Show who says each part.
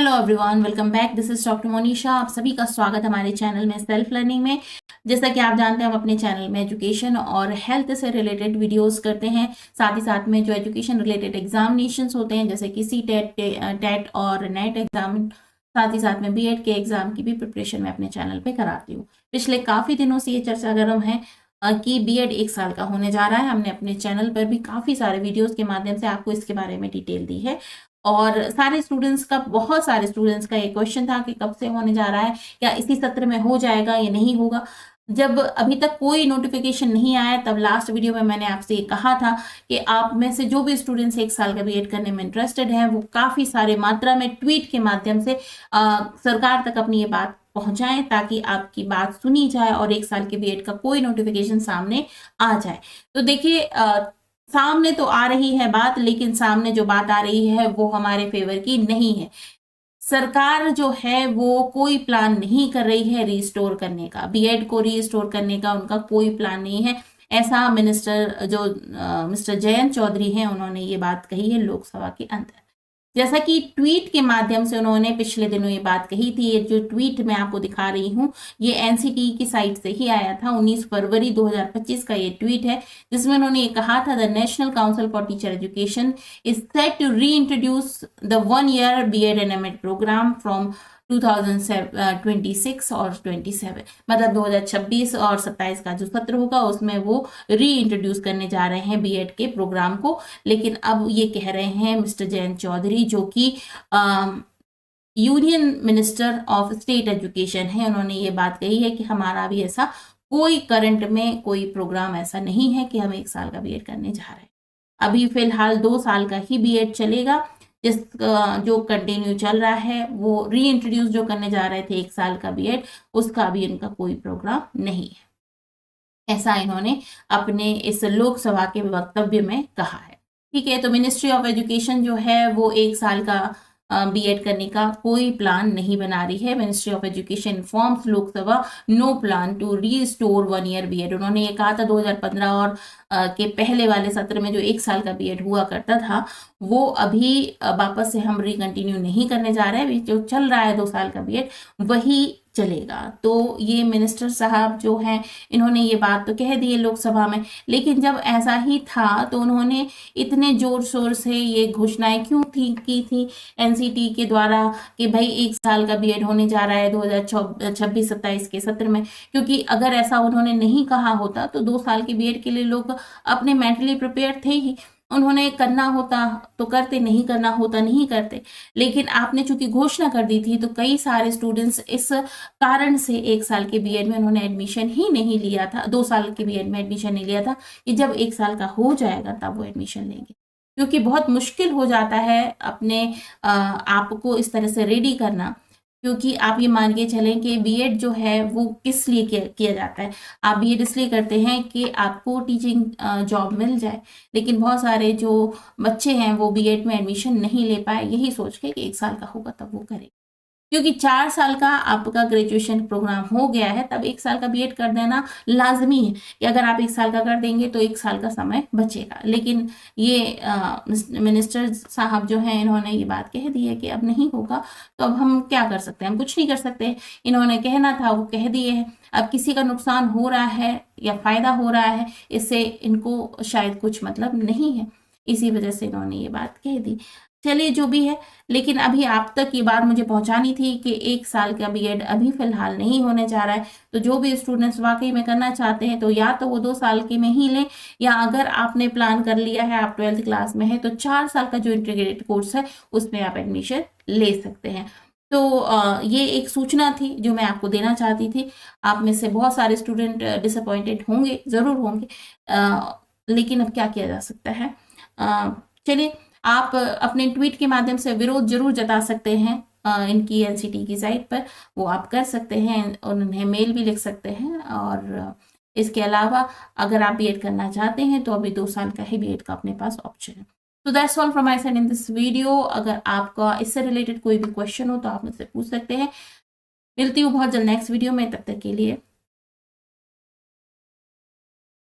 Speaker 1: Hello everyone, welcome back. This is doctor Monisha. आप सभी का स्वागत है हमारे चैनल में सेल्फ लर्निंग में। जैसा कि आप जानते हैं, हम अपने चैनल में एजुकेशन और हेल्थ से रिलेटेड वीडियोस करते हैं। साथ ही साथ में जो एजुकेशन रिलेटेड एग्जामिनेशंस होते हैं, जैसे कि सी टेट और नेट एग्जाम, साथ ही साथ में बीएड के एग्जाम की भी प्रिपरेशन मैं अपने चैनल पे कराती हूँ। पिछले काफ़ी दिनों से ये चर्चा गर्म है कि बीएड 1 साल का होने जा रहा है। हमने अपने चैनल पर भी काफ़ी सारे वीडियोस के माध्यम से आपको इसके बारे में डिटेल दी है। और बहुत सारे स्टूडेंट्स का ये क्वेश्चन था कि कब से होने जा रहा है, क्या इसी सत्र में हो जाएगा या नहीं होगा। जब अभी तक कोई नोटिफिकेशन नहीं आया, तब लास्ट वीडियो में मैंने आपसे ये कहा था कि आप में से जो भी स्टूडेंट्स 1 साल का बीएड करने में इंटरेस्टेड हैं, वो काफ़ी सारे मात्रा में ट्वीट के माध्यम से सरकार तक अपनी ये बात पहुंचाएं, ताकि आपकी बात सुनी जाए और 1 साल के बीएड का कोई नोटिफिकेशन सामने आ जाए। तो देखिए, सामने तो आ रही है बात, लेकिन सामने जो बात आ रही है वो हमारे फेवर की नहीं है। सरकार जो है वो कोई प्लान नहीं कर रही है रीस्टोर करने का, बीएड को रीस्टोर करने का उनका कोई प्लान नहीं है। ऐसा मिस्टर जयंत चौधरी हैं, उन्होंने ये बात कही है लोकसभा के अंदर। जैसा कि ट्वीट के माध्यम से उन्होंने पिछले दिनों ये बात कही थी। ये जो ट्वीट मैं आपको दिखा रही हूँ, ये एनसीटी की साइट से ही आया था। 19 फरवरी 2025 का ये ट्वीट है, जिसमें उन्होंने ये कहा था, the national council for teacher education is set to reintroduce the 1 year BEd and MEd programme from 2026 और 27, मतलब 2026 और 27 का जो सत्र होगा उसमें वो री इंट्रोड्यूस करने जा रहे हैं बीएड के प्रोग्राम को। लेकिन अब ये कह रहे हैं मिस्टर जयंत चौधरी, जो कि union minister of state education है, उन्होंने ये बात कही है कि हमारा भी ऐसा कोई करंट में कोई प्रोग्राम ऐसा नहीं है कि हम 1 साल का बीएड करने जा रहे हैं। अभी फिलहाल 2 साल का ही बीएड चलेगा। जिस जो कंटिन्यू चल रहा है, वो री इंट्रोड्यूस जो करने जा रहे थे 1 साल का बीएड, उसका भी इनका कोई प्रोग्राम नहीं है। ऐसा इन्होंने अपने इस लोकसभा के वक्तव्य में कहा है। ठीक है, तो मिनिस्ट्री ऑफ एजुकेशन जो है वो 1 साल का बीएड करने का कोई प्लान नहीं बना रही है। Ministry of education informs Lok Sabha no plan to restore 1 year BEd. उन्होंने ये कहा था 2015 और के पहले वाले सत्र में जो 1 साल का बीएड हुआ करता था, वो अभी वापस से हम रिकंटिन्यू नहीं करने जा रहे हैं। जो चल रहा है 2 साल का बीएड, वही चलेगा। तो ये मिनिस्टर साहब जो हैं, इन्होंने ये बात तो कह दी है लोकसभा में, लेकिन जब ऐसा ही था तो उन्होंने इतने जोर शोर से ये घोषणाएं क्यों की थी एनसीटी के द्वारा कि भाई 1 साल का बीएड होने जा रहा है 2026-27 के सत्र में। क्योंकि अगर ऐसा उन्होंने नहीं कहा होता तो 2 साल के बीएड के लिए लोग अपने मेंटली प्रिपेयर थे ही। उन्होंने करना होता तो करते, नहीं करना होता नहीं करते। लेकिन आपने चूंकि घोषणा कर दी थी, तो कई सारे स्टूडेंट्स इस कारण से 1 साल के बीएड में उन्होंने एडमिशन ही नहीं लिया था, 2 साल के बीएड में एडमिशन नहीं लिया था कि जब 1 साल का हो जाएगा तब वो एडमिशन लेंगे। क्योंकि बहुत मुश्किल हो जाता है अपने आप को इस तरह से रेडी करना। क्योंकि आप ये मान के चलें कि बीएड जो है वो किस लिए किया जाता है। आप बीएड इसलिए करते हैं कि आपको टीचिंग जॉब मिल जाए। लेकिन बहुत सारे जो बच्चे हैं वो बीएड में एडमिशन नहीं ले पाए, यही सोच के कि 1 साल का होगा तब वो करें। क्योंकि 4 साल का आपका ग्रेजुएशन प्रोग्राम हो गया है, तब 1 साल का बीएड कर देना लाजमी है कि अगर आप 1 साल का कर देंगे तो 1 साल का समय बचेगा। लेकिन ये मिनिस्टर साहब जो हैं, इन्होंने ये बात कह दी है कि अब नहीं होगा। तो अब हम क्या कर सकते हैं? हम कुछ नहीं कर सकते। इन्होंने कहना था वो कह दिए हैं। अब किसी का नुकसान हो रहा है या फायदा हो रहा है, इससे इनको शायद कुछ मतलब नहीं है। इसी वजह से इन्होंने ये बात कह दी। चलिए, जो भी है, लेकिन अभी आप तक ये बात मुझे पहुंचानी थी कि 1 साल का बीएड अभी फिलहाल नहीं होने जा रहा है। तो जो भी स्टूडेंट्स वाकई में करना चाहते हैं, तो या तो वो 2 साल के में ही लें, या अगर आपने प्लान कर लिया है, आप 12th क्लास में है, तो 4 साल का जो इंटीग्रेटेड कोर्स है उसमें आप एडमिशन ले सकते हैं। तो ये एक सूचना थी जो मैं आपको देना चाहती थी। आप में से बहुत सारे स्टूडेंट डिसअपॉइंटेड होंगे, ज़रूर होंगे, लेकिन अब क्या किया जा सकता है। चलिए, आप अपने ट्वीट के माध्यम से विरोध जरूर जता सकते हैं इनकी एनसीटी की साइट पर, वो आप कर सकते हैं। उन्हें मेल भी लिख सकते हैं। और इसके अलावा अगर आप बीएड करना चाहते हैं तो अभी 2 साल का ही बीएड का अपने पास ऑप्शन है। तो that's all from my side in this video. अगर आपका इससे रिलेटेड कोई भी क्वेश्चन हो तो आप मुझसे पूछ सकते हैं। मिलती हूँ बहुत जल्द नेक्स्ट वीडियो में, तब तक के लिए